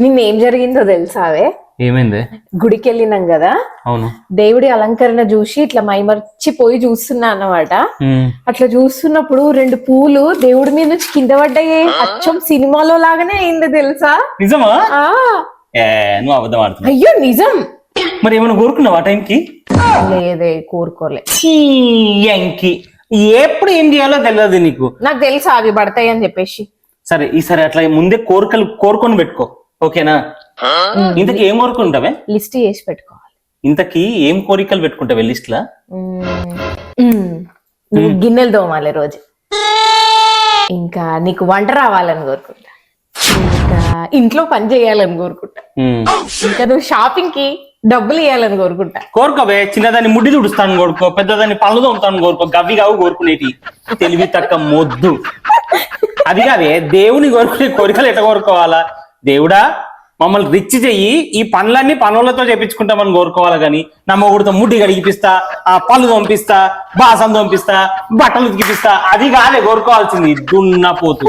నిన్నేం జరిగిందో తెలుసావే? ఏమైంది? గుడికి వెళ్ళినాం కదా, అవును. దేవుడి అలంకరణ చూసి ఇట్లా మైమర్చిపోయి చూస్తున్నా అన్నమాట. అట్లా చూస్తున్నప్పుడు 2 పూలు దేవుడి మీద నుంచి కింద పడ్డాయి. అచ్చం సినిమాలో లాగానే అయింది తెలుసా? నిజమా? ఆ నువ్వు అబద్ధం ఆడుతున్నావు. అయ్యో నిజం. మరి ఏమైనా కోరుకున్నావా ఆ టైంకి? లేదే, కోరుకోలే. ఎంకి ఎప్పుడు ఏం చేయాలో తెలియదు నీకు. నాకు తెలుసా అవి పడతాయి అని చెప్పేసి. సరే ఈసారి అట్లా ముందే కోరుకొని పెట్టుకో, ఓకేనా? ఇంతకీ ఏం కోరుకుంటావే? లిస్ట్ చేసి పెట్టుకోవాలి. ఇంతకీ ఏం కోరికలు పెట్టుకుంటావే లిస్ట్ లా? నువ్వు గిన్నెలు తోమాలి రోజు, ఇంకా నీకు వంట రావాలని కోరుకుంటా, ఇంకా ఇంట్లో పని చేయాలని కోరుకుంటా, ఇంకా నువ్వు షాపింగ్ కి డబ్బులు ఇవ్వాలని కోరుకుంటా. కోరుకోవే. చిన్నదాన్ని ముడ్డి తుడుస్తాను కోరుకో, పెద్దదాన్ని పనులు తోముతాను కోరుకో. గవ్వి కావు కోరుకునేటి తెలివి తక్క మొద్దు. అది కాదే, దేవుని కోరుకునే కోరికలు ఎట్లా కోరుకోవాలా? దేవుడా మమ్మల్ని రిచ్ చెయ్యి, ఈ పనులన్నీ పనులతో చేపించుకుంటామని కోరుకోవాలి. కానీ నా మొగుడితో ముడ్డి గడిగిపిస్తా, ఆ పళ్ళు తోంపిస్తా, బాసం తోంపిస్తా, బట్టలు ఉతికిపిస్తా, అది కాదే కోరుకోవాల్సింది. దున్నపోతు.